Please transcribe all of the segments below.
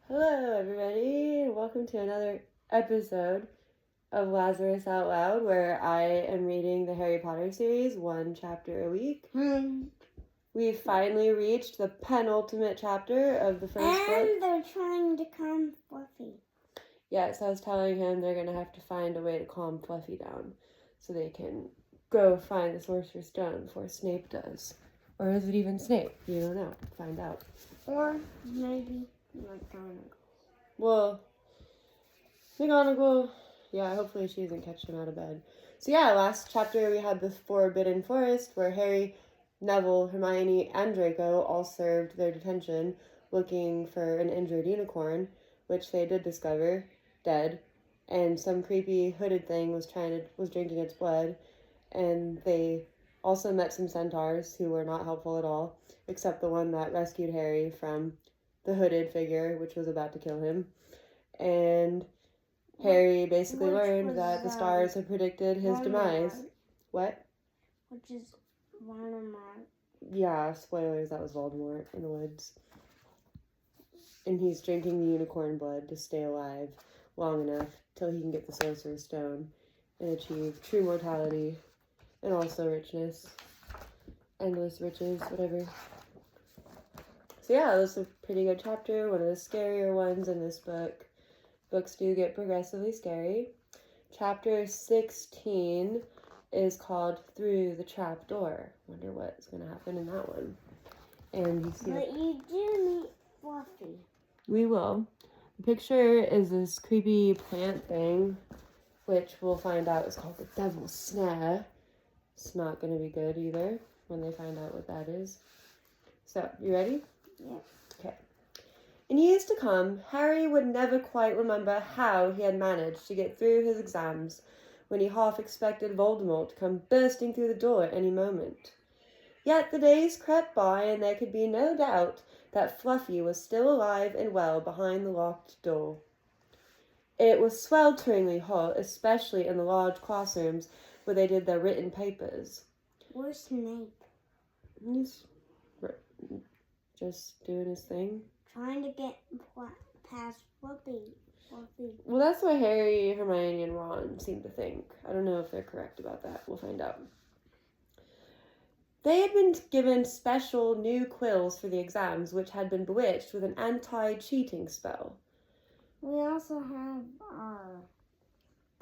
Hello, everybody, and welcome to another episode of Lazarus Out Loud, where I am reading the Harry Potter series, one chapter a week. We've finally reached the penultimate chapter of the first book. And they're trying to calm Fluffy. Yes, I was telling him they're going to have to find a way to calm Fluffy down so they can go find the Sorcerer's Stone before Snape does. Or is it even Snape? You don't know. Find out. Or maybe McGonagall. Well, McGonagall, yeah, hopefully she doesn't catch him out of bed. So yeah, last chapter we had the Forbidden Forest where Harry, Neville, Hermione, and Draco all served their detention looking for an injured unicorn, which they did discover, dead, and some creepy hooded thing was drinking its blood, and they also met some centaurs who were not helpful at all, except the one that rescued Harry from the hooded figure, which was about to kill him. And Harry basically learned that the stars had predicted his demise. What? Which is Voldemort. Yeah, spoilers, that was Voldemort in the woods. And he's drinking the unicorn blood to stay alive long enough till he can get the Sorcerer's Stone and achieve true mortality and also richness. Endless riches, whatever. So yeah, it was a pretty good chapter, one of the scarier ones in this book. Books do get progressively scary. Chapter 16 is called Through the Trap Door. Wonder what's going to happen in that one. And you see, but you do meet Fluffy. We will. The picture is this creepy plant thing, which we'll find out is called the Devil's Snare. It's not going to be good either when they find out what that is. So, you ready? Yeah. Okay. In years to come, Harry would never quite remember how he had managed to get through his exams when he half expected Voldemort to come bursting through the door at any moment. Yet the days crept by and there could be no doubt that Fluffy was still alive and well behind the locked door. It was swelteringly hot, especially in the large classrooms where they did their written papers. Where's Snape? He's just doing his thing. Trying to get past Fluffy. Well, that's what Harry, Hermione, and Ron seem to think. I don't know if they're correct about that. We'll find out. They had been given special new quills for the exams, which had been bewitched with an anti-cheating spell. We also have our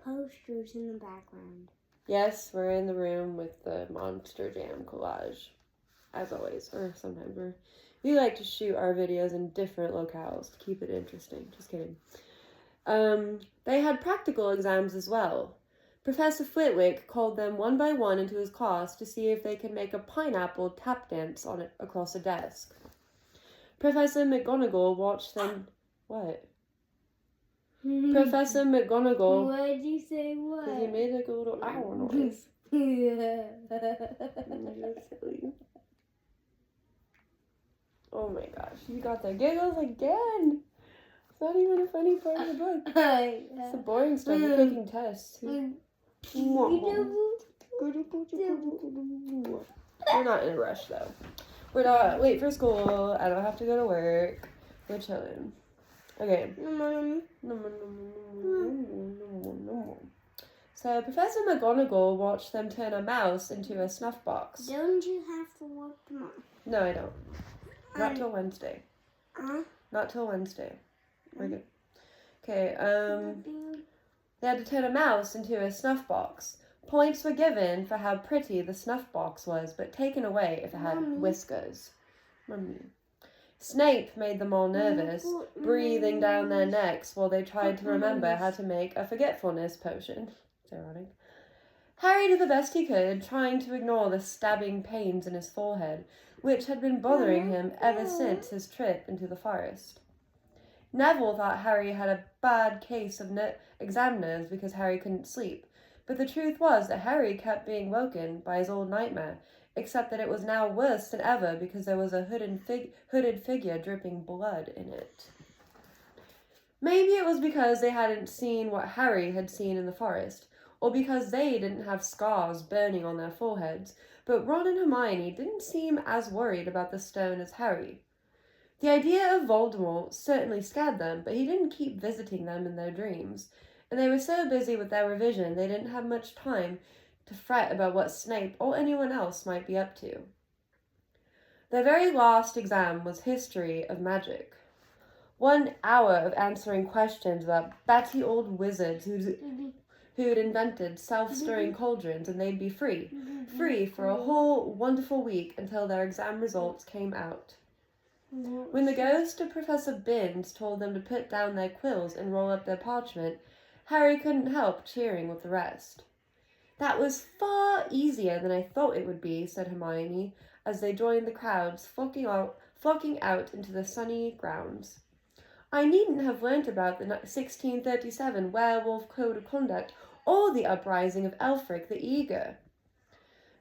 posters in the background. Yes, we're in the room with the Monster Jam collage, as always. Or sometimes we like to shoot our videos in different locales to keep it interesting. Just kidding. They had practical exams as well. Professor Flitwick called them one by one into his class to see if they could make a pineapple tap dance on it across a desk. Professor McGonagall watched them... What? Professor McGonagall... Why'd you say what? Because he made like a little owl noise. Yeah. Oh my gosh, you got the giggles again! It's not even a funny part of the book. It's the boring stuff. You're taking tests. We're not in a rush though. We're not late for school. I don't have to go to work. We're chilling. Okay. So Professor McGonagall watched them turn a mouse into a snuff box. Don't you have to work tomorrow? No, I don't. Not till Wednesday. Not till Wednesday. We're good. Okay, they had to turn a mouse into a snuff box. Points were given for how pretty the snuff box was, but taken away if it had whiskers. Snape made them all nervous, breathing down their necks while they tried to remember how to make a forgetfulness potion. It's ironic. Harry did the best he could, trying to ignore the stabbing pains in his forehead, which had been bothering him ever since his trip into the forest. Neville thought Harry had a bad case of exam nerves because Harry couldn't sleep, but the truth was that Harry kept being woken by his old nightmare, except that it was now worse than ever because there was a hooded figure dripping blood in it. Maybe it was because they hadn't seen what Harry had seen in the forest, or because they didn't have scars burning on their foreheads, but Ron and Hermione didn't seem as worried about the stone as Harry. The idea of Voldemort certainly scared them, but he didn't keep visiting them in their dreams, and they were so busy with their revision they didn't have much time to fret about what Snape or anyone else might be up to. Their very last exam was History of Magic. 1 hour of answering questions about batty old wizards who'd invented self-stirring cauldrons, and they'd be free for a whole wonderful week until their exam results came out. When the ghost of Professor Binns told them to put down their quills and roll up their parchment, Harry couldn't help cheering with the rest. "That was far easier than I thought it would be," said Hermione, as they joined the crowds flocking out into the sunny grounds. "I needn't have learnt about the 1637 Werewolf Code of Conduct or the uprising of Elfric the Eager."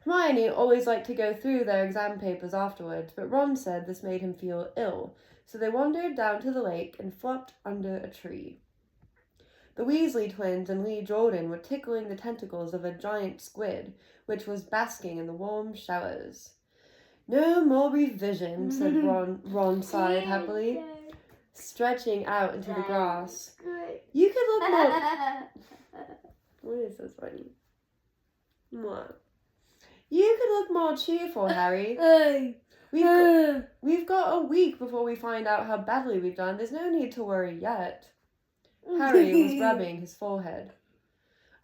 Hermione always liked to go through their exam papers afterwards, but Ron said this made him feel ill, so they wandered down to the lake and flopped under a tree. The Weasley twins and Lee Jordan were tickling the tentacles of a giant squid, which was basking in the warm showers. "No more revision," said Ron sighed happily, stretching out into the grass. "You could look more..." What is this funny? What? "You could look more cheerful, Harry. We've got a week before we find out how badly we've done. There's no need to worry yet." Harry was rubbing his forehead.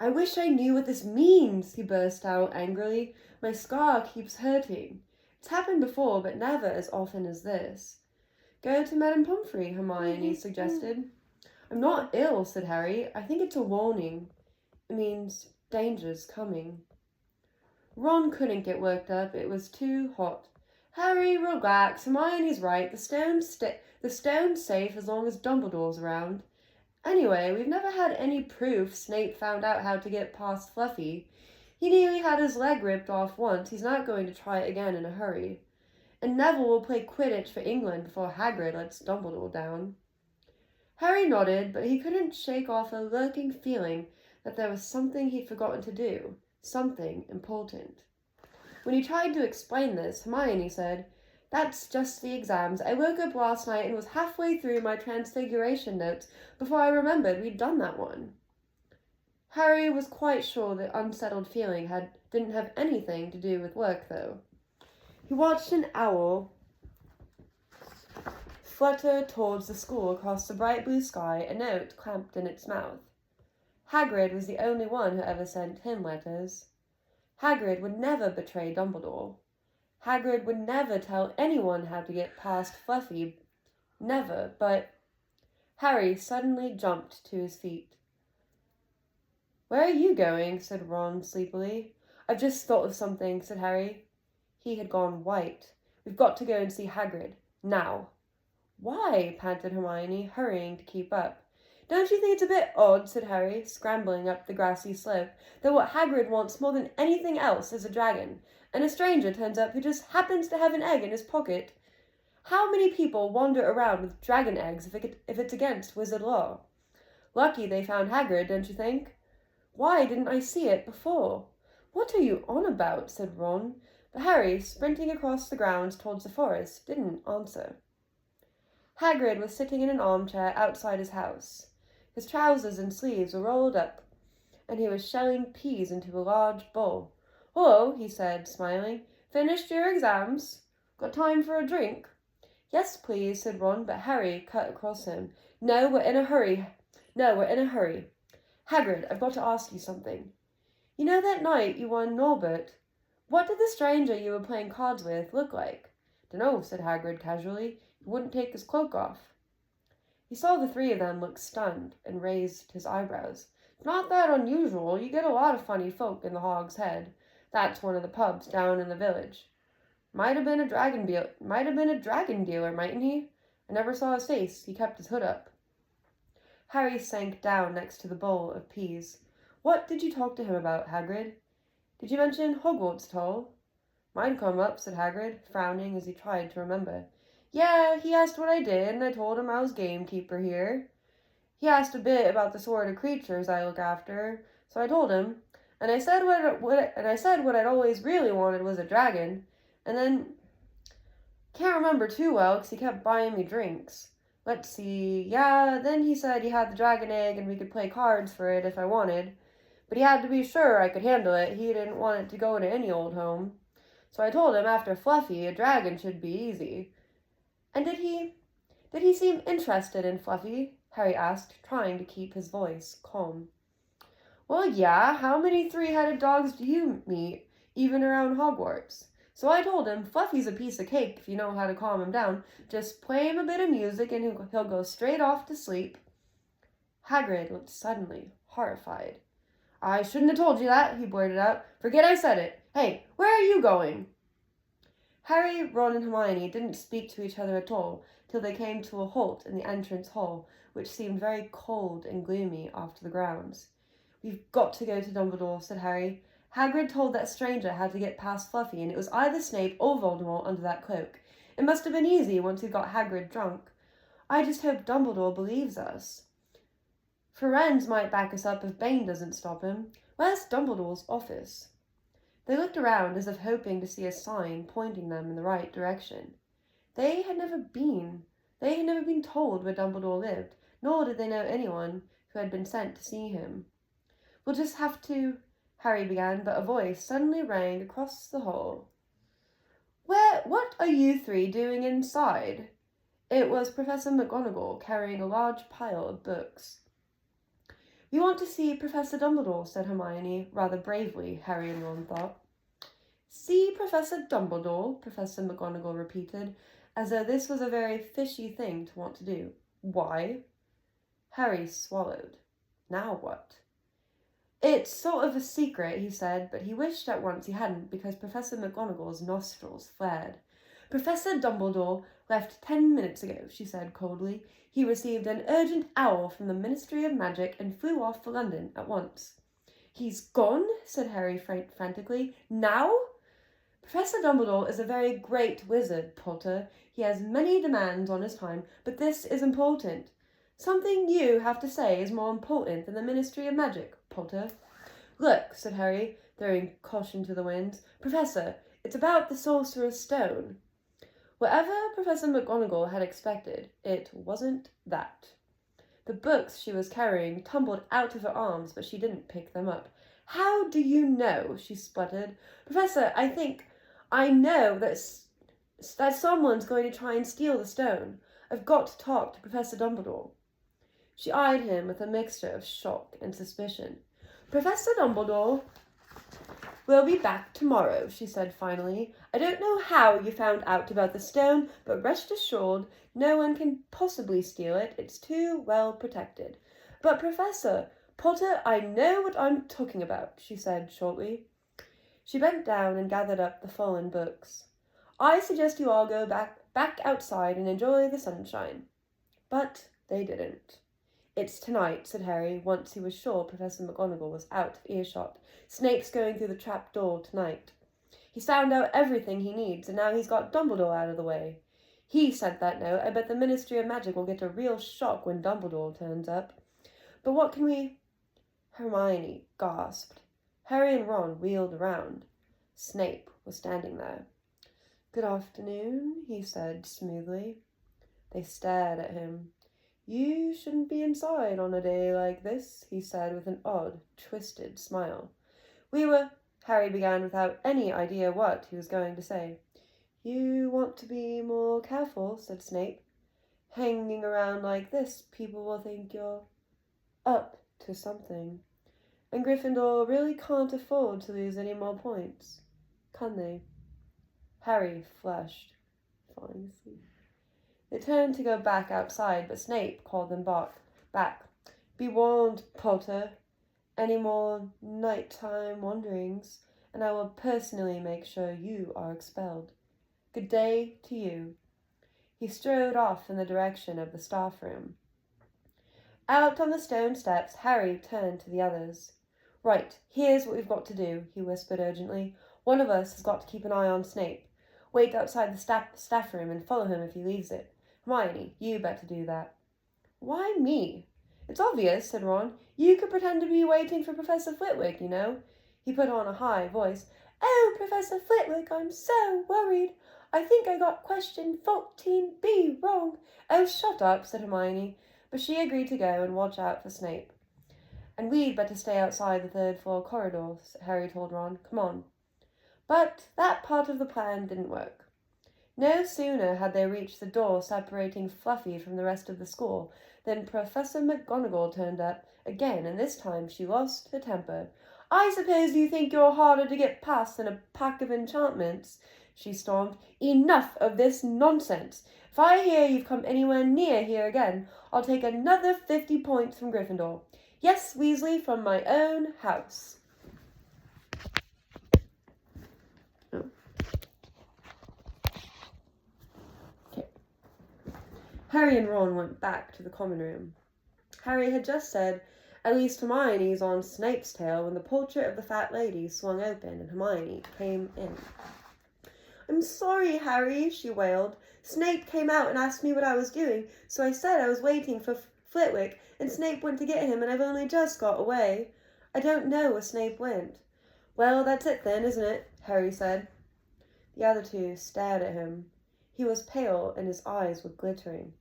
"I wish I knew what this means," he burst out angrily. "My scar keeps hurting. It's happened before, but never as often as this." "Go to Madame Pomfrey," Hermione suggested. "I'm not ill," said Harry. "I think it's a warning. It means danger's coming." Ron couldn't get worked up. It was too hot. "Harry, relax. Hermione's right. The stone's safe as long as Dumbledore's around. Anyway, we've never had any proof Snape found out how to get past Fluffy. He nearly had his leg ripped off once. He's not going to try it again in a hurry. And Neville will play Quidditch for England before Hagrid lets Dumbledore down." Harry nodded, but he couldn't shake off a lurking feeling that there was something he'd forgotten to do, something important. When he tried to explain this, Hermione said, "That's just the exams. I woke up last night and was halfway through my Transfiguration notes before I remembered we'd done that one." Harry was quite sure the unsettled feeling didn't have anything to do with work, though. He watched an owl flutter towards the school across the bright blue sky, a note clamped in its mouth. Hagrid was the only one who ever sent him letters. Hagrid would never betray Dumbledore. Hagrid would never tell anyone how to get past Fluffy. Never, but... Harry suddenly jumped to his feet. "Where are you going?" said Ron sleepily. "I've just thought of something," said Harry. He had gone white. "We've got to go and see Hagrid. Now." "Why?" panted Hermione, hurrying to keep up. "Don't you think it's a bit odd," said Harry, scrambling up the grassy slope, "that what Hagrid wants more than anything else is a dragon, and a stranger turns up who just happens to have an egg in his pocket? How many people wander around with dragon eggs if it's against wizard law? Lucky they found Hagrid, don't you think? Why didn't I see it before?" "What are you on about?" said Ron, but Harry, sprinting across the grounds towards the forest, didn't answer. Hagrid was sitting in an armchair outside his house. His trousers and sleeves were rolled up, and he was shelling peas into a large bowl. "Hello," he said, smiling. "Finished your exams? Got time for a drink?" "Yes, please," said Ron, but Harry cut across him. No, we're in a hurry. Hagrid, I've got to ask you something. You know that night you won Norbert? What did the stranger you were playing cards with look like?" "Dunno," said Hagrid casually. "He wouldn't take his cloak off." He saw the three of them look stunned and raised his eyebrows. "It's not that unusual. You get a lot of funny folk in the Hog's Head. That's one of the pubs down in the village. Might have been a dragon dealer, mightn't he? I never saw his face. He kept his hood up." Harry sank down next to the bowl of peas. "What did you talk to him about, Hagrid? Did you mention Hogwarts at all?" "Might come up," said Hagrid, frowning as he tried to remember. "Yeah, he asked what I did, and I told him I was gamekeeper here. He asked a bit about the sort of creatures I look after, so I told him, and I said what I'd always really wanted was a dragon, and then Can't remember too well because he kept buying me drinks. Let's see, yeah, then he said he had the dragon egg and we could play cards for it if I wanted. But he had to be sure I could handle it. He didn't want it to go into any old home. So I told him after Fluffy, a dragon should be easy. And did he seem interested in Fluffy? Harry asked, trying to keep his voice calm. Well, yeah, how many three-headed dogs do you meet, even around Hogwarts? So I told him, Fluffy's a piece of cake if you know how to calm him down. Just play him a bit of music and he'll go straight off to sleep. Hagrid looked suddenly horrified. I shouldn't have told you that, he blurted out. Forget I said it. Hey, where are you going? Harry, Ron, and Hermione didn't speak to each other at all till they came to a halt in the entrance hall, which seemed very cold and gloomy after the grounds. We've got to go to Dumbledore, said Harry. Hagrid told that stranger how to get past Fluffy, and it was either Snape or Voldemort under that cloak. It must have been easy once we got Hagrid drunk. I just hope Dumbledore believes us. Firenze might back us up if Bane doesn't stop him. Where's Dumbledore's office? They looked around as if hoping to see a sign pointing them in the right direction. They had never been told where Dumbledore lived, nor did they know anyone who had been sent to see him. We'll just have to, Harry began, but a voice suddenly rang across the hall. What are you three doing inside? It was Professor McGonagall carrying a large pile of books. We want to see Professor Dumbledore, said Hermione, rather bravely, Harry and Ron thought. See Professor Dumbledore, Professor McGonagall repeated, as though this was a very fishy thing to want to do. Why? Harry swallowed. Now what? It's sort of a secret, he said, but he wished at once he hadn't because Professor McGonagall's nostrils flared. Professor Dumbledore left 10 minutes ago, she said coldly. He received an urgent owl from the Ministry of Magic and flew off for London at once. He's gone, said Harry frantically. Now? Professor Dumbledore is a very great wizard, Potter. He has many demands on his time, but this is important. Something you have to say is more important than the Ministry of Magic, Potter. Look, said Harry, throwing caution to the winds. Professor, it's about the Sorcerer's Stone. Whatever Professor McGonagall had expected, it wasn't that. The books she was carrying tumbled out of her arms, but she didn't pick them up. How do you know? She spluttered. Professor, I know that someone's going to try and steal the stone. I've got to talk to Professor Dumbledore. She eyed him with a mixture of shock and suspicion. Professor Dumbledore will be back tomorrow, she said finally. I don't know how you found out about the stone, but rest assured, no one can possibly steal it. It's too well protected. But Professor Potter, I know what I'm talking about, she said shortly. She bent down and gathered up the fallen books. I suggest you all go back outside and enjoy the sunshine. But they didn't. It's tonight, said Harry, once he was sure Professor McGonagall was out of earshot. Snape's going through the trap door tonight. He's found out everything he needs, and now he's got Dumbledore out of the way. He sent that note. I bet the Ministry of Magic will get a real shock when Dumbledore turns up. But what can we... Hermione gasped. Harry and Ron wheeled around. Snape was standing there. Good afternoon, he said smoothly. They stared at him. You shouldn't be inside on a day like this, he said with an odd, twisted smile. Harry began without any idea what he was going to say. You want to be more careful, said Snape. Hanging around like this, people will think you're up to something. And Gryffindor really can't afford to lose any more points, can they? Harry flushed. Falling asleep. They turned to go back outside, but Snape called them back. Be warned, Potter. Any more nighttime wanderings, and I will personally make sure you are expelled. Good day to you. He strode off in the direction of the staff room. Out on the stone steps, Harry turned to the others. Right, here's what we've got to do, he whispered urgently. One of us has got to keep an eye on Snape. Wait outside the staff room and follow him if he leaves it. Hermione, you better do that. Why me? It's obvious, said Ron. You could pretend to be waiting for Professor Flitwick, you know. He put on a high voice. Oh, Professor Flitwick, I'm so worried. I think I got question 14B wrong. Oh, shut up, said Hermione, but she agreed to go and watch out for Snape. And we'd better stay outside the third-floor corridor, Harry told Ron. Come on. But that part of the plan didn't work. No sooner had they reached the door separating Fluffy from the rest of the school than Professor McGonagall turned up again, and this time she lost her temper. I suppose you think you're harder to get past than a pack of enchantments, she stormed. Enough of this nonsense. If I hear you've come anywhere near here again, I'll take another 50 points from Gryffindor. Yes, Weasley, from my own house. Harry and Ron went back to the common room. Harry had just said, at least Hermione's on Snape's tail, when the portrait of the fat lady swung open and Hermione came in. I'm sorry, Harry, she wailed. Snape came out and asked me what I was doing, so I said I was waiting for Flitwick, and Snape went to get him, and I've only just got away. I don't know where Snape went. Well, that's it then, isn't it? Harry said. The other two stared at him. He was pale and his eyes were glittering.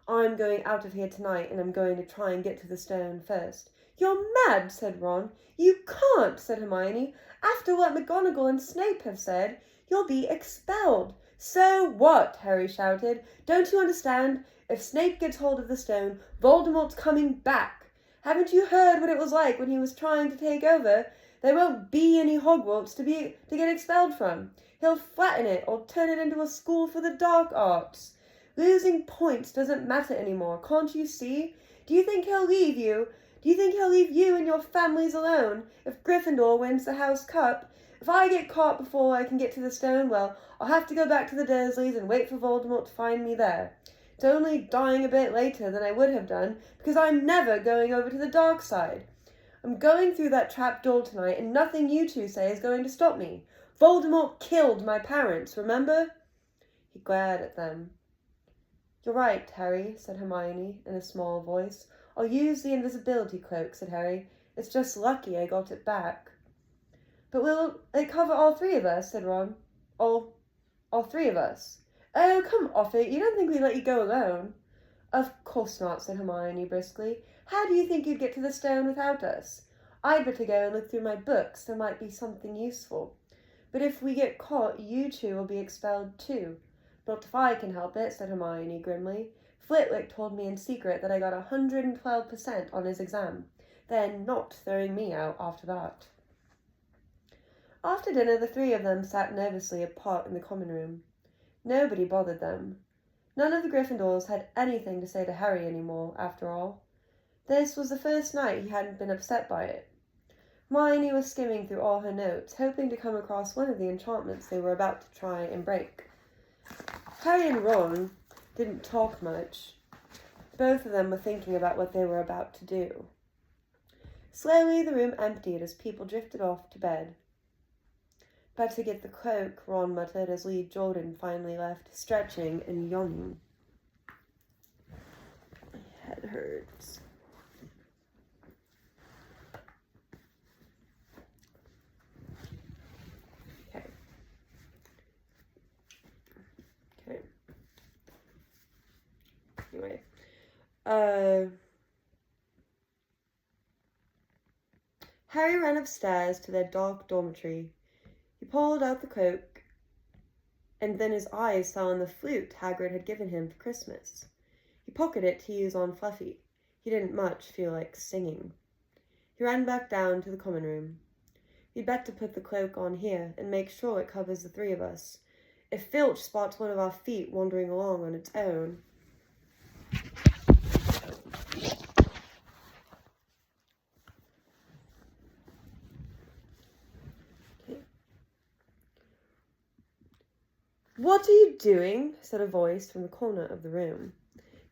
I'm going out of here tonight, and I'm going to try and get to the stone first. You're mad, said Ron. You can't, said Hermione. After what McGonagall and Snape have said, you'll be expelled. So what? Harry shouted. Don't you understand? If Snape gets hold of the stone, Voldemort's coming back. Haven't you heard what it was like when he was trying to take over? There won't be any Hogwarts to get expelled from. He'll flatten it or turn it into a school for the dark arts. Losing points doesn't matter anymore, can't you see? Do you think he'll leave you? Do you think he'll leave you and your families alone if Gryffindor wins the House Cup? If I get caught before I can get to the stone, well, I'll have to go back to the Dursleys and wait for Voldemort to find me there. It's only dying a bit later than I would have done, because I'm never going over to the dark side. I'm going through that trap door tonight, and nothing you two say is going to stop me. Voldemort killed my parents, remember? He glared at them. You're right, Harry, said Hermione in a small voice. I'll use the invisibility cloak, said Harry. It's just lucky I got it back. But will it cover all three of us, said Ron. All three of us. Oh, come off it. You don't think we'd let you go alone? Of course not, said Hermione briskly. How do you think you'd get to the stone without us? I'd better go and look through my books. There might be something useful. But if we get caught, you two will be expelled too. Not if I can help it, said Hermione grimly. Flitwick told me in secret that I got 112% on his exam. They're not throwing me out after that. After dinner, the three of them sat nervously apart in the common room. Nobody bothered them. None of the Gryffindors had anything to say to Harry anymore, after all. This was the first night he hadn't been upset by it. Hermione was skimming through all her notes, hoping to come across one of the enchantments they were about to try and break. Harry and Ron didn't talk much. Both of them were thinking about what they were about to do. Slowly the room emptied as people drifted off to bed. Better get the cloak, Ron muttered as Lee Jordan finally left, stretching and yawning. My head hurts. Okay. Anyway. Harry ran upstairs to their dark dormitory. He pulled out the cloak, and then his eyes fell on the flute Hagrid had given him for Christmas. He pocketed it to use on Fluffy. He didn't much feel like singing. He ran back down to the common room. We'd better put the cloak on here and make sure it covers the three of us. If Filch spots one of our feet wandering along on its own... What are you doing? Said a voice from the corner of the room.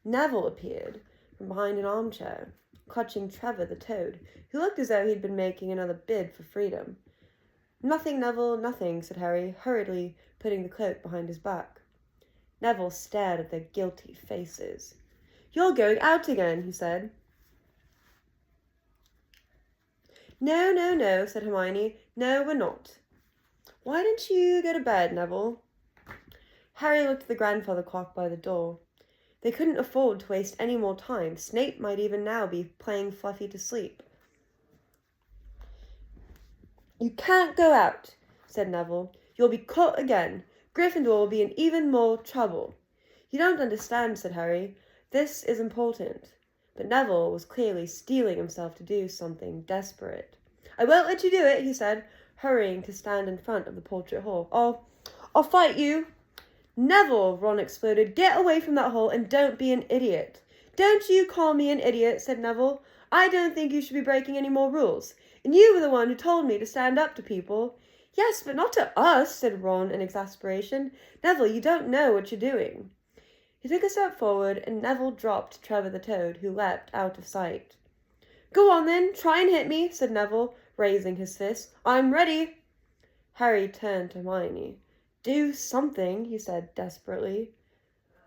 Neville appeared from behind an armchair, clutching Trevor the toad, who looked as though he'd been making another bid for freedom. Nothing, Neville, nothing, said Harry, hurriedly putting the cloak behind his back. Neville stared at their guilty faces. You're going out again, he said. No, said Hermione. No, we're not. Why don't you go to bed, Neville? Harry looked at the grandfather clock by the door. They couldn't afford to waste any more time. Snape might even now be playing Fluffy to sleep. "You can't go out," said Neville. "You'll be caught again. Gryffindor will be in even more trouble." "You don't understand," said Harry. "This is important." But Neville was clearly steeling himself to do something desperate. "I won't let you do it," he said, hurrying to stand in front of the portrait hole. I'll fight you." "Neville!" Ron exploded. "Get away from that hole and don't be an idiot." "Don't you call me an idiot," said Neville. "I don't think you should be breaking any more rules. And you were the one who told me to stand up to people." "Yes, but not to us," said Ron in exasperation. "Neville, you don't know what you're doing." He took a step forward, and Neville dropped Trevor the Toad, who leapt out of sight. "Go on then, try and hit me," said Neville, raising his fist. "I'm ready." Harry turned to Hermione. "Do something," he said desperately.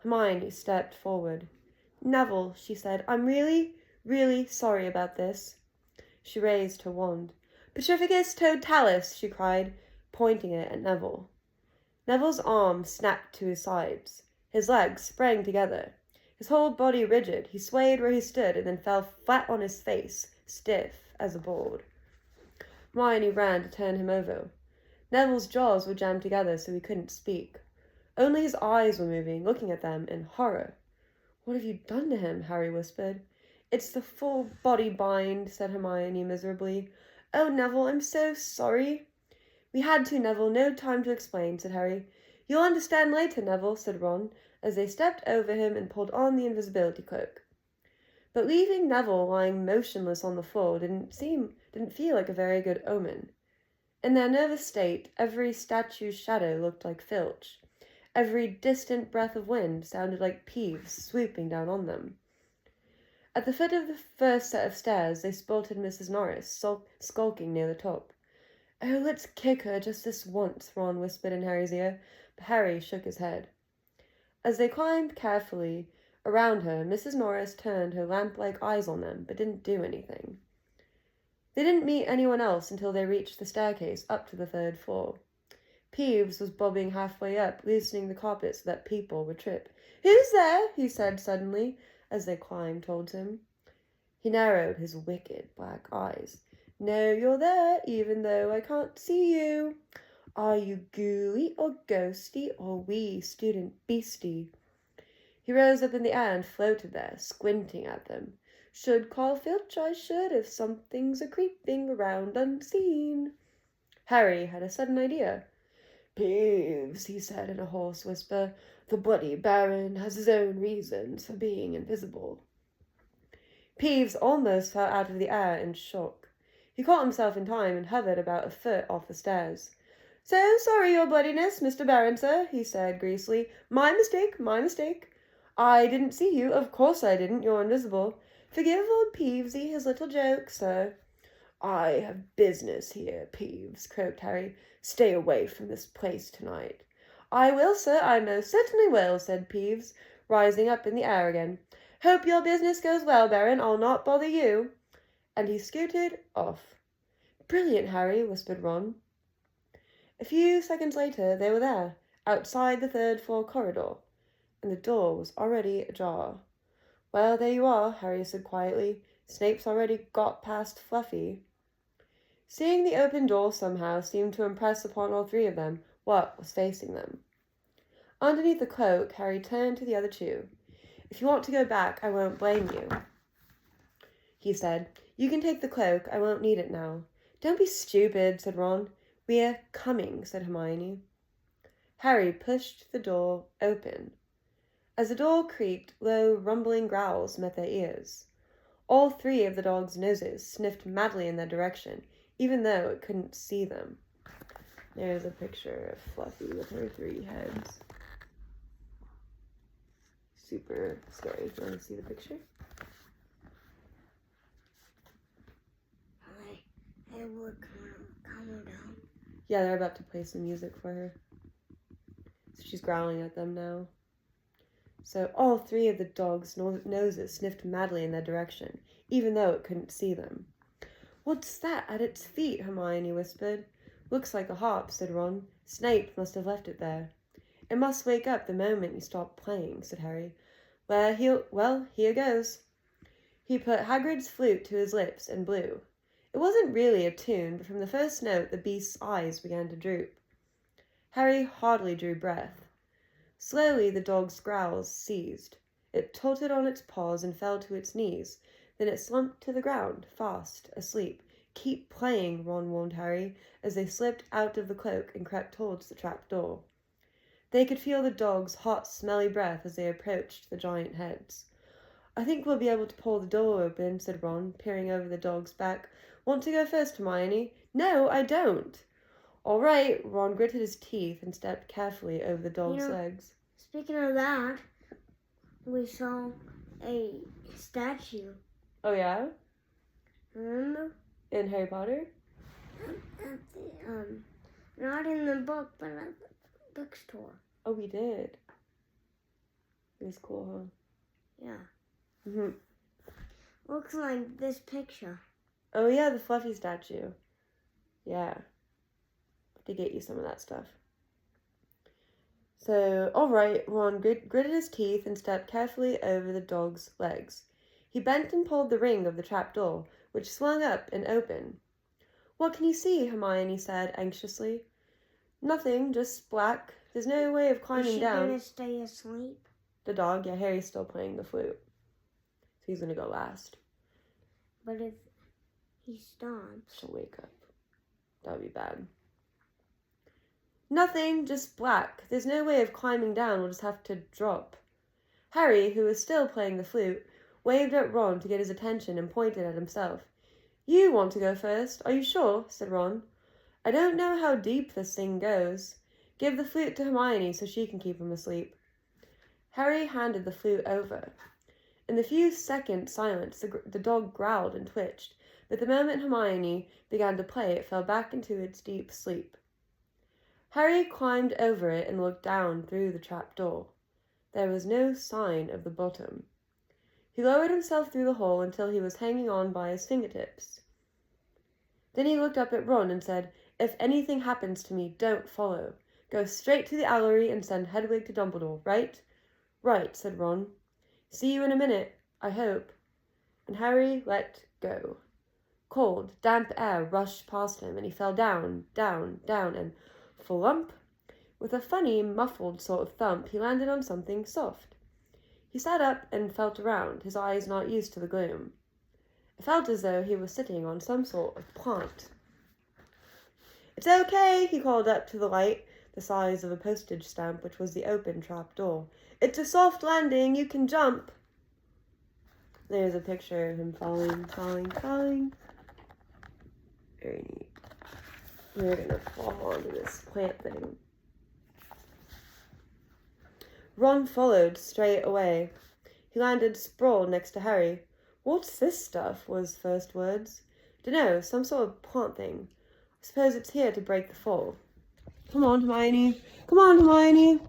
Hermione stepped forward. "Neville," she said, "I'm really, really sorry about this." She raised her wand. "Petrificus Totalis," she cried, pointing it at Neville. Neville's arm snapped to his sides. His legs sprang together. His whole body rigid, he swayed where he stood and then fell flat on his face, stiff as a board. Hermione ran to turn him over. Neville's jaws were jammed together so he couldn't speak. Only his eyes were moving, looking at them in horror. "What have you done to him?" Harry whispered. "It's the full body bind," said Hermione miserably. "Oh, Neville, I'm so sorry." "We had to, Neville. No time to explain," said Harry. "You'll understand later, Neville," said Ron, as they stepped over him and pulled on the invisibility cloak. But leaving Neville lying motionless on the floor didn't feel like a very good omen. In their nervous state, every statue's shadow looked like Filch. Every distant breath of wind sounded like Peeves swooping down on them. At the foot of the first set of stairs, they spotted Mrs. Norris skulking near the top. "Oh, let's kick her just this once," Ron whispered in Harry's ear, but Harry shook his head. As they climbed carefully around her, Mrs. Norris turned her lamp-like eyes on them, but didn't do anything. They didn't meet anyone else until they reached the staircase up to the 3rd floor. Peeves was bobbing halfway up, loosening the carpet so that people would trip. "Who's there?" he said suddenly, as they climbed towards him. He narrowed his wicked black eyes. "Know you're there, even though I can't see you. Are you ghouly or ghosty or wee student beastie?" He rose up in the air and floated there, squinting at them. "Should call Filch, I should, if something's a-creeping around unseen." Harry had a sudden idea. "Peeves," he said in a hoarse whisper, "the Bloody Baron has his own reasons for being invisible." Peeves almost fell out of the air in shock. He caught himself in time and hovered about a foot off the stairs. "So sorry, your bloodiness, Mr. Baron, sir," he said greasily. My mistake. I didn't see you. Of course I didn't. You're invisible. Forgive old Peevesy his little joke, sir." "I have business here, Peeves," croaked Harry. "Stay away from this place tonight." "I will, sir. I most certainly will," said Peeves, rising up in the air again. "Hope your business goes well, Baron. I'll not bother you." And he scooted off. "Brilliant, Harry," whispered Ron. A few seconds later, they were there, outside the 3rd floor corridor, and the door was already ajar. "Well, there you are," Harry said quietly. "Snape's already got past Fluffy." Seeing the open door somehow seemed to impress upon all three of them what was facing them. Underneath the cloak, Harry turned to the other two. "If you want to go back, I won't blame you," he said. "You can take the cloak. I won't need it now." "Don't be stupid," said Ron. "We're coming," said Hermione. Harry pushed the door open. As the door creaked, low, rumbling growls met their ears. All three of the dogs' noses sniffed madly in their direction, even though it couldn't see them. There's a picture of Fluffy with her 3 heads. Super scary. Do you want to see the picture? I will calm down. Yeah, they're about to play some music for her. So she's growling at them now. So all three of the dogs' noses sniffed madly in their direction, even though it couldn't see them. "What's that at its feet?" Hermione whispered. "Looks like a harp," said Ron. "Snape must have left it there." It must wake up the moment you stop playing, said Harry. Well, here goes. He put Hagrid's flute to his lips and blew. It wasn't really a tune, but from the first note the beast's eyes began to droop. Harry hardly drew breath. Slowly the dog's growls ceased. It tottered on its paws and fell to its knees. Then it slumped to the ground, fast asleep. Keep playing, Ron warned Harry, as they slipped out of the cloak and crept towards the trap door. They could feel the dog's hot, smelly breath as they approached the giant heads. I think we'll be able to pull the door open, said Ron, peering over the dog's back. Want to go first, Hermione? No, I don't. All right, Ron gritted his teeth and stepped carefully over the dog's legs. Speaking of that, we saw a statue. Oh, yeah? Remember? In Harry Potter? Not in the book, but at the bookstore. Oh, we did. It was cool, huh? Yeah. Mm-hmm. Looks like this picture. Oh, yeah, the fluffy statue. Yeah. To get you some of that stuff. So, all right, Ron gritted his teeth and stepped carefully over the dog's legs. He bent and pulled the ring of the trap door, which swung up and open. What can you see? Hermione said anxiously. Nothing, just black. There's no way of climbing down. Is she gonna stay asleep? The dog, yeah, Harry's still playing the flute. So he's gonna go last. But if he stops... She'll wake up. That would be bad. Nothing, just black. There's no way of climbing down. We'll just have to drop. Harry, who was still playing the flute, waved at Ron to get his attention and pointed at himself. You want to go first? Are you sure? Said Ron. I don't know how deep this thing goes. Give the flute to Hermione so she can keep him asleep. Harry handed the flute over. In the few seconds' silence, the dog growled and twitched, but the moment Hermione began to play, it fell back into its deep sleep. Harry climbed over it and looked down through the trap door. There was no sign of the bottom. He lowered himself through the hole until he was hanging on by his fingertips. Then he looked up at Ron and said, If anything happens to me, don't follow. Go straight to the owlery and send Hedwig to Dumbledore, right? Right, said Ron. See you in a minute, I hope. And Harry let go. Cold, damp air rushed past him, and he fell down, down, down, and flump! With a funny, muffled sort of thump, he landed on something soft. He sat up and felt around, his eyes not used to the gloom. It felt as though he was sitting on some sort of plant. It's okay, he called up to the light, the size of a postage stamp, which was the open trap door. It's a soft landing, you can jump. There's a picture of him falling, falling, falling. Very neat. We're gonna fall onto this plant thing. Ron followed straight away. He landed sprawled next to Harry. What's this stuff? Was first words. Dunno, some sort of plant thing. I suppose it's here to break the fall. Come on, Hermione. Come on, Hermione.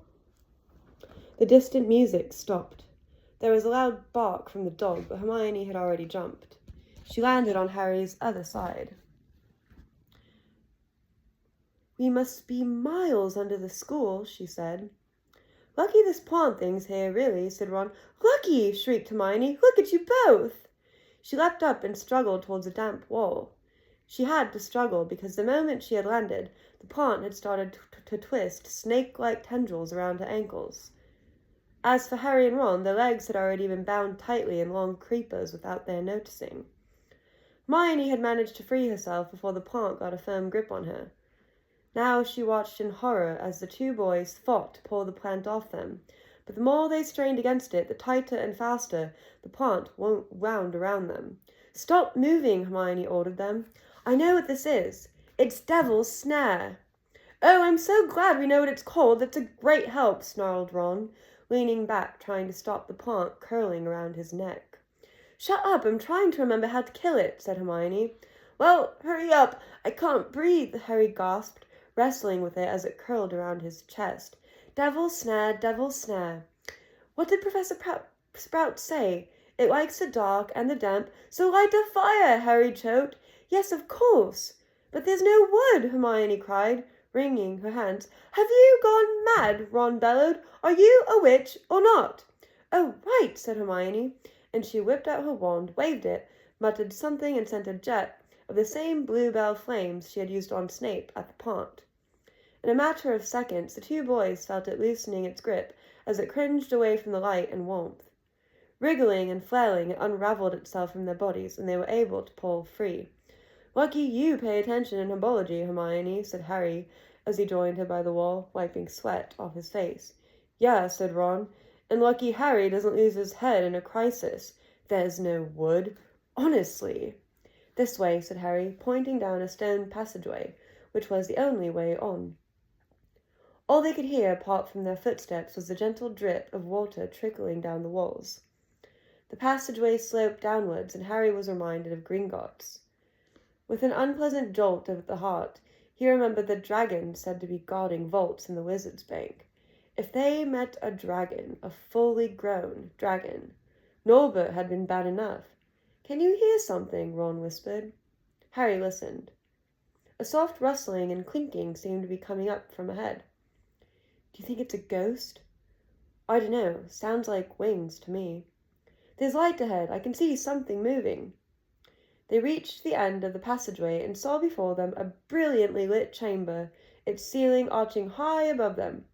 The distant music stopped. There was a loud bark from the dog, but Hermione had already jumped. She landed on Harry's other side. We must be miles under the school, she said. Lucky this plant thing's here, really, said Ron. Lucky, shrieked Hermione. Look at you both. She leapt up and struggled towards a damp wall. She had to struggle because the moment she had landed, the plant had started to twist snake-like tendrils around her ankles. As for Harry and Ron, their legs had already been bound tightly in long creepers without their noticing. Hermione had managed to free herself before the plant got a firm grip on her. Now she watched in horror as the two boys fought to pull the plant off them, but the more they strained against it, the tighter and faster the plant wound around them. Stop moving, Hermione ordered them. I know what this is. It's Devil's Snare. Oh, I'm so glad we know what it's called. That's a great help, snarled Ron, leaning back, trying to stop the plant curling around his neck. Shut up, I'm trying to remember how to kill it, said Hermione. Well, hurry up. I can't breathe, Harry gasped, wrestling with it as it curled around his chest. Devil's Snare, Devil's Snare. What did Professor Sprout say? It likes the dark and the damp, so light a fire, Harry choked. Yes, of course. But there's no wood, Hermione cried, wringing her hands. "Have you gone mad?" Ron bellowed. "Are you a witch or not?" "Oh, right," said Hermione, and she whipped out her wand, waved it, muttered something, and sent a jet of the same bluebell flames she had used on Snape at the pond. In a matter of seconds, the two boys felt it loosening its grip as it cringed away from the light and warmth. Wriggling and flailing, it unraveled itself from their bodies, and they were able to pull free. "Lucky you pay attention in herbology, Hermione," said Harry, as he joined her by the wall, wiping sweat off his face. "Yeah," said Ron, "and lucky Harry doesn't lose his head in a crisis. There's no wood. Honestly." "This way," said Harry, pointing down a stone passageway, which was the only way on. All they could hear, apart from their footsteps, was the gentle drip of water trickling down the walls. The passageway sloped downwards, and Harry was reminded of Gringotts. With an unpleasant jolt at the heart, he remembered the dragon said to be guarding vaults in the Wizard's Bank. If they met a dragon, a fully grown dragon, Norbert had been bad enough. "Can you hear something?" Ron whispered. Harry listened. A soft rustling and clinking seemed to be coming up from ahead. "Do you think it's a ghost?" "I don't know. Sounds like wings to me." "There's light ahead. I can see something moving." They reached the end of the passageway and saw before them a brilliantly lit chamber, its ceiling arching high above them.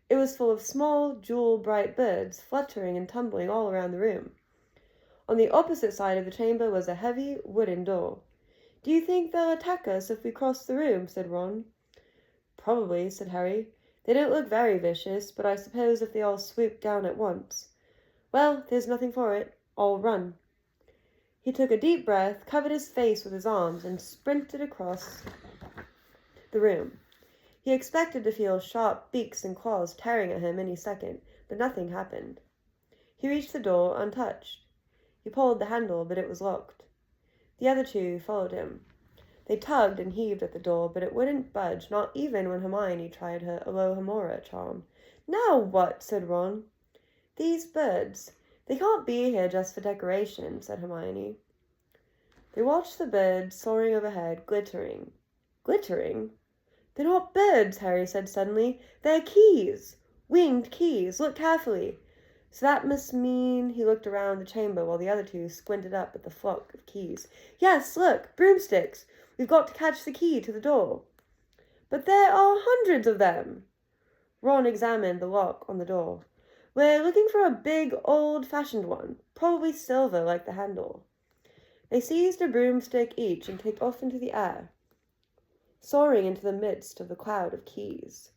It was full of small, jewel-bright birds, fluttering and tumbling all around the room. On the opposite side of the chamber was a heavy wooden door. "Do you think they'll attack us if we cross the room?" said Ron. "Probably," said Harry. "They don't look very vicious, but I suppose if they all swoop down at once. Well, there's nothing for it. I'll run." He took a deep breath, covered his face with his arms, and sprinted across the room. He expected to feel sharp beaks and claws tearing at him any second, but nothing happened. He reached the door untouched. He pulled the handle, but it was locked. The other two followed him. They tugged and heaved at the door, but it wouldn't budge, not even when Hermione tried her Alohomora charm. "Now what?" said Ron. "These birds. They can't be here just for decoration," said Hermione. They watched the birds soaring overhead, glittering. "Glittering? They're not birds," Harry said suddenly. "They're keys. Winged keys. Look carefully. So that must mean—" He looked around the chamber while the other two squinted up at the flock of keys. "Yes, look, broomsticks. We've got to catch the key to the door." "But there are hundreds of them." Ron examined the lock on the door. "We're looking for a big, old-fashioned one, probably silver like the handle." They seized a broomstick each and kicked off into the air, soaring into the midst of the cloud of keys.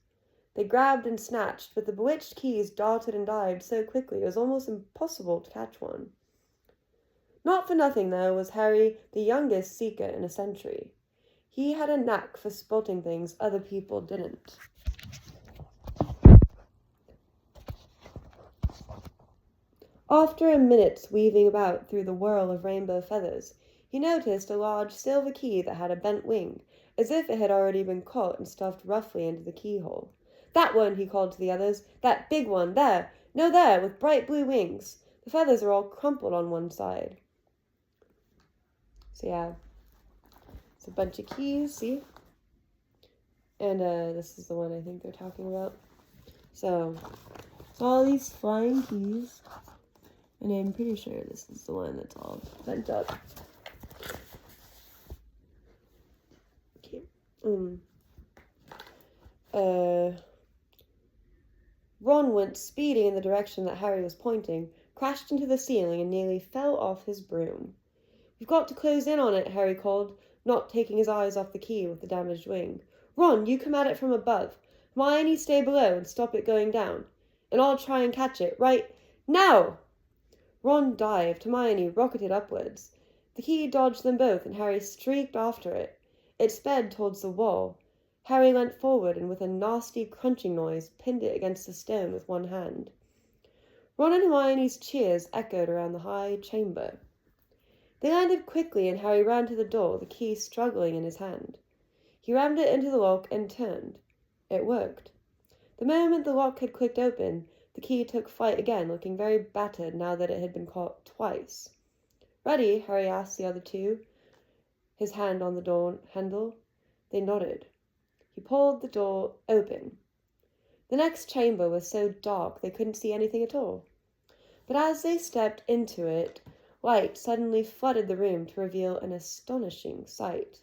They grabbed and snatched, but the bewitched keys darted and dived so quickly it was almost impossible to catch one. Not for nothing, though, was Harry the youngest seeker in a century. He had a knack for spotting things other people didn't. After a minute's weaving about through the whirl of rainbow feathers, he noticed a large silver key that had a bent wing, as if it had already been caught and stuffed roughly into the keyhole. "That one," he called to the others. "That big one, there. No, there, with bright blue wings. The feathers are all crumpled on one side." So yeah, it's a bunch of keys, see? And this is the one I think they're talking about. So, it's all these flying keys. And I'm pretty sure this is the one that's all bent up. Okay. Ron went speeding in the direction that Harry was pointing, crashed into the ceiling, and nearly fell off his broom. "You've got to close in on it," Harry called, not taking his eyes off the key with the damaged wing. "Ron, you come at it from above. Hermione, stay below and stop it going down. And I'll try and catch it. Right now!" Ron dived. Hermione rocketed upwards. The key dodged them both, and Harry streaked after it. It sped towards the wall. Harry leant forward and, with a nasty crunching noise, pinned it against the stone with one hand. Ron and Hermione's cheers echoed around the high chamber. They landed quickly, and Harry ran to the door, the key struggling in his hand. He rammed it into the lock and turned. It worked. The moment the lock had clicked open, the key took flight again, looking very battered now that it had been caught twice. "Ready?" Harry asked the other two, his hand on the door handle. They nodded. He He pulled the door open. The next chamber was so dark they couldn't see anything at all. But as they stepped into it, light suddenly flooded the room to reveal an astonishing sight.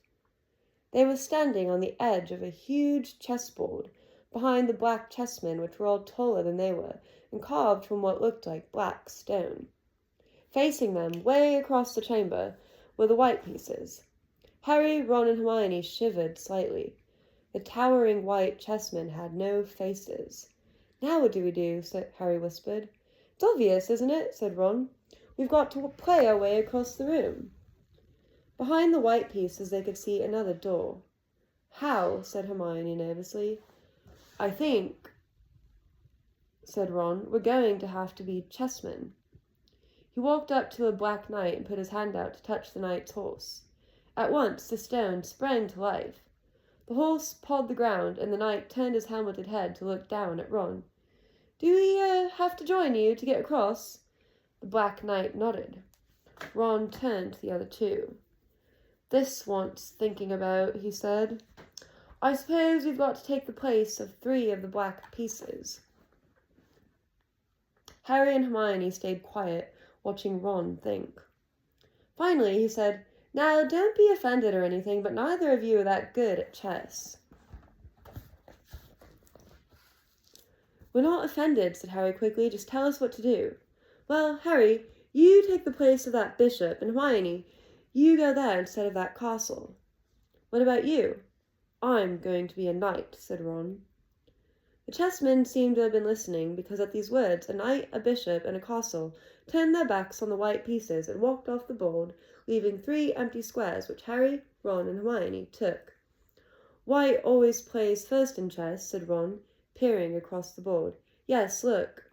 They were standing on the edge of a huge chessboard, behind the black chessmen, which were all taller than they were, and carved from what looked like black stone. Facing them, way across the chamber, were the white pieces. Harry, Ron, and Hermione shivered slightly. The towering white chessmen had no faces. "Now what do we do?" Harry whispered. "It's obvious, isn't it?" said Ron. "We've got to play our way across the room." Behind the white pieces they could see another door. "How?" said Hermione nervously. "I think," said Ron, "we're going to have to be chessmen." He walked up to a black knight and put his hand out to touch the knight's horse. At once the stone sprang to life. The horse pawed the ground, and the knight turned his helmeted head to look down at Ron. "Do we have to join you to get across?" The black knight nodded. Ron turned to the other two. "This wants thinking about," he said. "I suppose we've got to take the place of 3 of the black pieces." Harry and Hermione stayed quiet, watching Ron think. Finally, he said, "Now, don't be offended or anything, but neither of you are that good at chess." "We're not offended," said Harry quickly. "Just tell us what to do." "Well, Harry, you take the place of that bishop, and Hermione, you go there instead of that castle." "What about you?" "I'm going to be a knight," said Ron. The chessmen seemed to have been listening, because at these words a knight, a bishop, and a castle turned their backs on the white pieces and walked off the board, leaving 3 empty squares, which Harry, Ron, and Hermione took. "White always plays first in chess," said Ron, peering across the board. "Yes, look."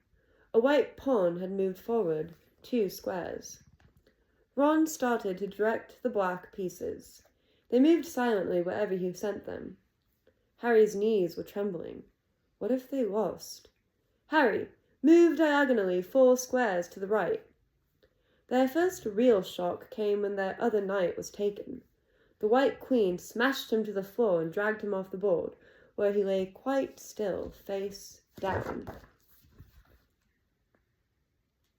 A white pawn had moved forward 2 squares. Ron started to direct the black pieces. They moved silently wherever he sent them. Harry's knees were trembling. What if they lost? "Harry, move diagonally 4 squares to the right." Their first real shock came when their other knight was taken. The White Queen smashed him to the floor and dragged him off the board, where he lay quite still, face down.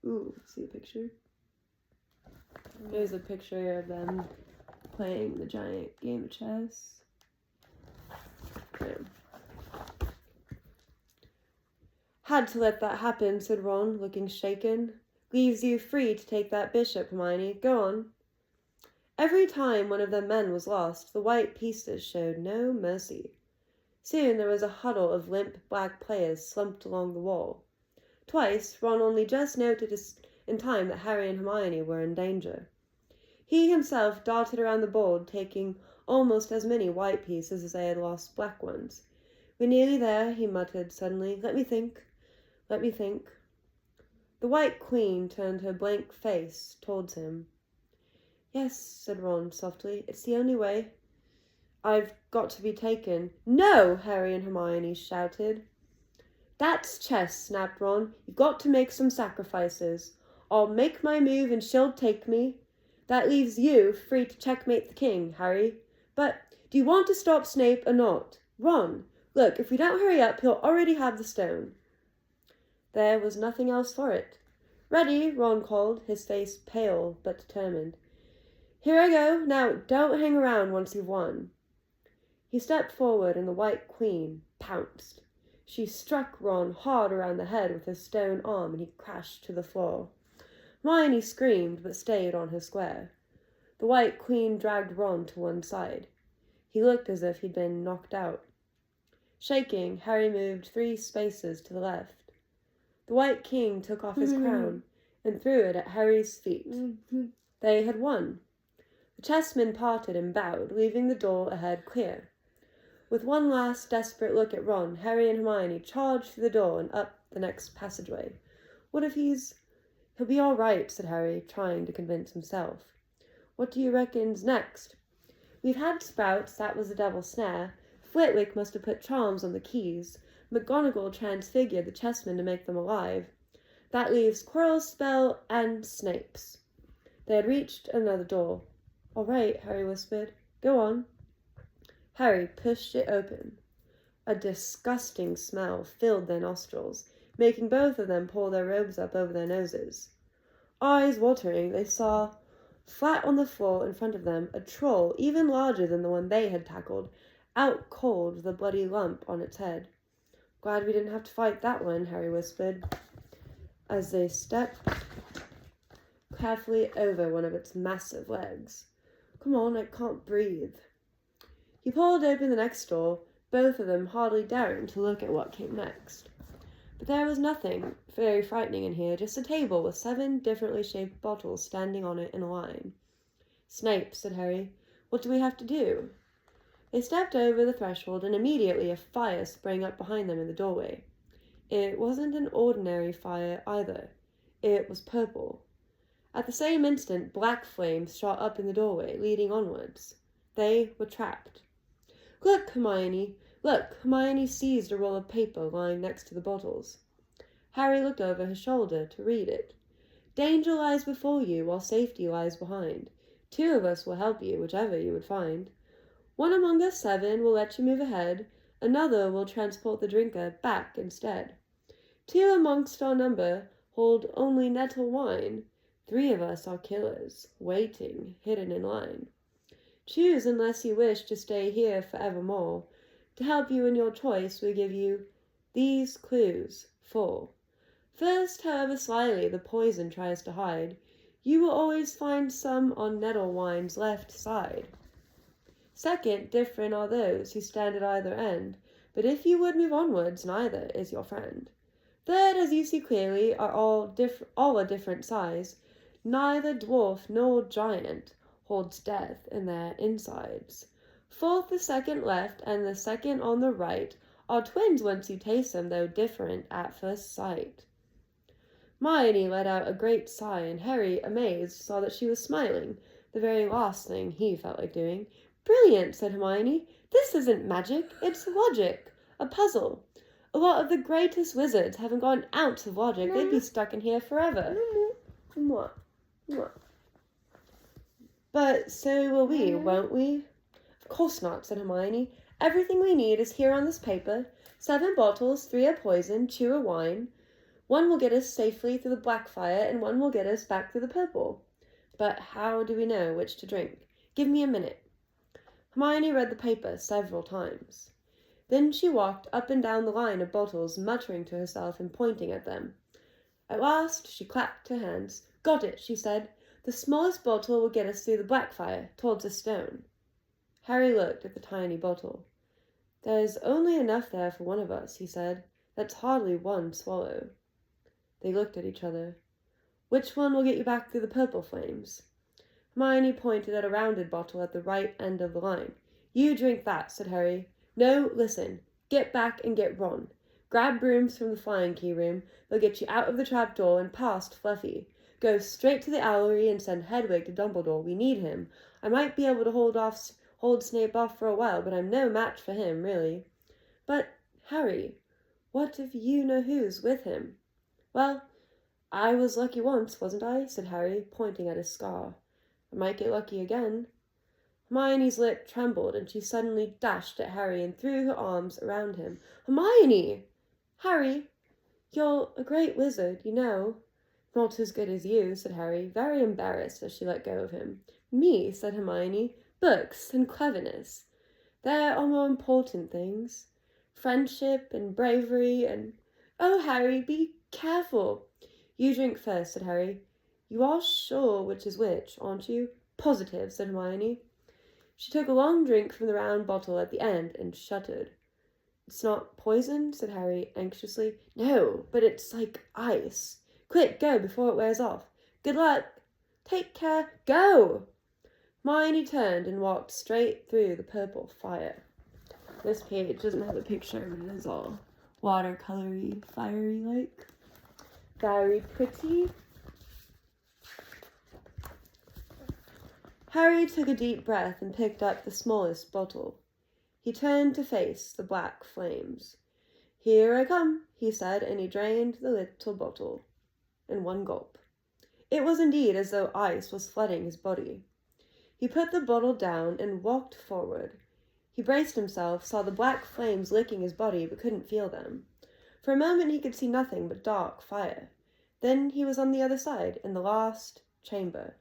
Ooh, see a picture? There's a picture of them playing the giant game of chess. Yeah. "Had to let that happen," said Ron, looking shaken. "Leaves you free to take that bishop, Hermione. Go on." Every time one of their men was lost, the white pieces showed no mercy. Soon there was a huddle of limp black players slumped along the wall. Twice, Ron only just noted in time that Harry and Hermione were in danger. He himself darted around the board, taking almost as many white pieces as they had lost black ones. "We're nearly there," he muttered suddenly. Let me think. The White Queen turned her blank face towards him. "Yes," said Ron softly, "it's the only way. I've got to be taken." "No!" Harry and Hermione shouted. "That's chess," snapped Ron. "You've got to make some sacrifices. I'll make my move and she'll take me. That leaves you free to checkmate the king, Harry. But do you want to stop Snape or not? Ron, look, if we don't hurry up, he'll already have the stone." There was nothing else for it. "Ready," Ron called, his face pale but determined. "Here I go. Now, don't hang around once you've won." He stepped forward and the White Queen pounced. She struck Ron hard around the head with her stone arm and he crashed to the floor. Hermione screamed but stayed on her square. The White Queen dragged Ron to one side. He looked as if he'd been knocked out. Shaking, Harry moved 3 spaces to the left. The White King took off his crown and threw it at Harry's feet. They had won. The chessmen parted and bowed, leaving the door ahead clear. With one last desperate look at Ron, Harry and Hermione charged through the door and up the next passageway. "What if he'll be all right," said Harry, trying to convince himself. "What do you reckon's next?" "We've had sprouts, that was the devil's snare. Flitwick must have put charms on the keys. McGonagall transfigured the chessmen to make them alive. That leaves Quirrell's spell and Snape's." They had reached another door. "All right," Harry whispered. "Go on." Harry pushed it open. A disgusting smell filled their nostrils, making both of them pull their robes up over their noses. Eyes watering, they saw, flat on the floor in front of them, a troll even larger than the one they had tackled, out cold with a bloody lump on its head. "Glad we didn't have to fight that one," Harry whispered, as they stepped carefully over one of its massive legs. "Come on, I can't breathe." He pulled open the next door, both of them hardly daring to look at what came next. But there was nothing very frightening in here, just a table with 7 differently shaped bottles standing on it in a line. "Snape," said Harry, "what do we have to do?" They stepped over the threshold, and immediately a fire sprang up behind them in the doorway. It wasn't an ordinary fire either. It was purple. At the same instant, black flames shot up in the doorway, leading onwards. They were trapped. "Look, Hermione! Look!" Hermione seized a roll of paper lying next to the bottles. Harry looked over his shoulder to read it. "Danger lies before you, while safety lies behind. 2 of us will help you, whichever you would find. 1 among us 7 will let you move ahead, another will transport the drinker back instead. 2 amongst our number hold only nettle wine. 3 of us are killers, waiting, hidden in line. Choose unless you wish to stay here forevermore. To help you in your choice, we give you these clues, 4. First, however slyly the poison tries to hide, you will always find some on nettle wine's left side. Second, different are those who stand at either end, but if you would move onwards, neither is your friend. Third, as you see clearly, are all a different size. Neither dwarf nor giant holds death in their insides. Fourth, the second left and the second on the right are twins once you taste them, though different at first sight. Hermione let out a great sigh, and Harry, amazed, saw that she was smiling, the very last thing he felt like doing. "Brilliant," said Hermione. "This isn't magic, it's logic. A puzzle. A lot of the greatest wizards haven't gone out of logic. They'd be stuck in here forever." What? "But so will we, won't we?" "Of course not," said Hermione. "Everything we need is here on this paper. 7 bottles, 3 are poison, 2 are wine. 1 will get us safely through the black fire, and 1 will get us back through the purple. But how do we know which to drink? Give me a minute." Hermione read the paper several times. Then she walked up and down the line of bottles, muttering to herself and pointing at them. At last she clapped her hands. "Got it," she said. "The smallest bottle will get us through the black fire, towards a stone." Harry looked at the tiny bottle. "There's only enough there for 1 of us," he said. "That's hardly 1 swallow." They looked at each other. "Which one will get you back through the purple flames?" Hermione pointed at a rounded bottle at the right end of the line. "You drink that," said Harry. "No, listen. Get back and get Ron. Grab brooms from the flying key room. They'll get you out of the trapdoor and past Fluffy. Go straight to the owlery and send Hedwig to Dumbledore. We need him. I might be able to hold Snape off for a while, but I'm no match for him, really." "But, Harry, what if you know who's with him?" "Well, I was lucky once, wasn't I?" said Harry, pointing at his scar. "I might get lucky again." Hermione's lip trembled, and she suddenly dashed at Harry and threw her arms around him. "Hermione!" "Harry, you're a great wizard, you know." "Not as good as you," said Harry, very embarrassed as she let go of him. "Me," said Hermione. "Books and cleverness. There are more important things. Friendship and bravery and—" "Oh, Harry, be careful." "You drink first," said Harry. "You are sure which is which, aren't you?" "Positive," said Hermione. She took a long drink from the round bottle at the end and shuddered. "It's not poison?" said Harry anxiously. "No, but it's like ice. Quick, go before it wears off. Good luck. Take care. Go!" Hermione turned and walked straight through the purple fire. This page doesn't have a picture, but it is all watercolory, fiery-like. Very pretty. Harry took a deep breath and picked up the smallest bottle. He turned to face the black flames. "Here I come," he said, and he drained the little bottle in 1 gulp. It was indeed as though ice was flooding his body. He put the bottle down and walked forward. He braced himself, saw the black flames licking his body, but couldn't feel them. For a moment he could see nothing but dark fire. Then he was on the other side, in the last chamber.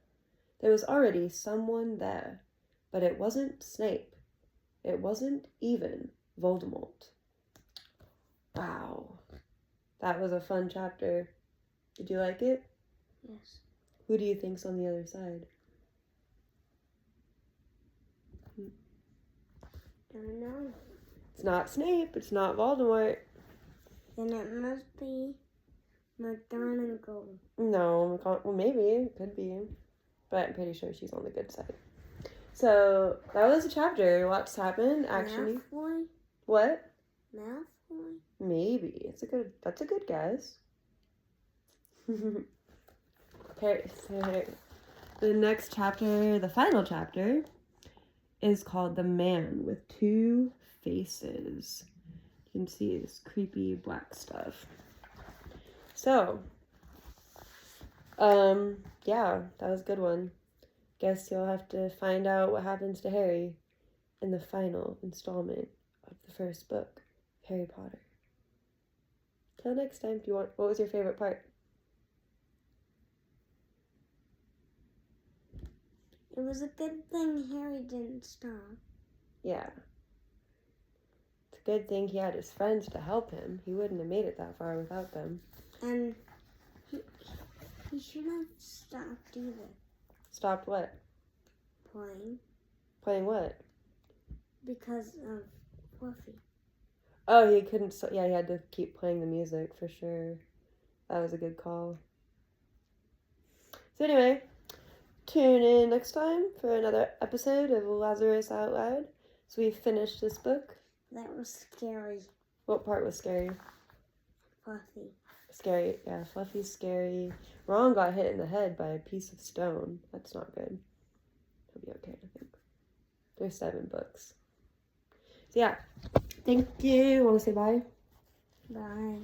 There was already someone there, but it wasn't Snape. It wasn't even Voldemort. Wow. That was a fun chapter. Did you like it? Yes. Who do you think's on the other side? Don't know. It's not Snape. It's not Voldemort. Then it must be McGonagall. No, well, maybe. It could be. But I'm pretty sure she's on the good side. So, that was a chapter. What's happened, actually. Malfoy? What? Malfoy? Maybe. That's a good guess. The next chapter, the final chapter, is called The Man with Two Faces. You can see this creepy black stuff. So, yeah, that was a good one. Guess you'll have to find out what happens to Harry in the final installment of the first book, Harry Potter. Till next time, what was your favorite part? It was a good thing Harry didn't stop. Yeah. It's a good thing he had his friends to help him. He wouldn't have made it that far without them. And he should have stopped either. Stopped what? Playing. Playing what? Because of Fluffy. Oh, he couldn't, he had to keep playing the music for sure. That was a good call. So anyway, tune in next time for another episode of Lazarus Out Loud. So we finished this book. That was scary. What part was scary? Fluffy. Scary, yeah, Fluffy's scary. Ron got hit in the head by a piece of stone. That's not good. He'll be okay, I think. There's 7 books. So yeah, thank you. Want to say bye? Bye.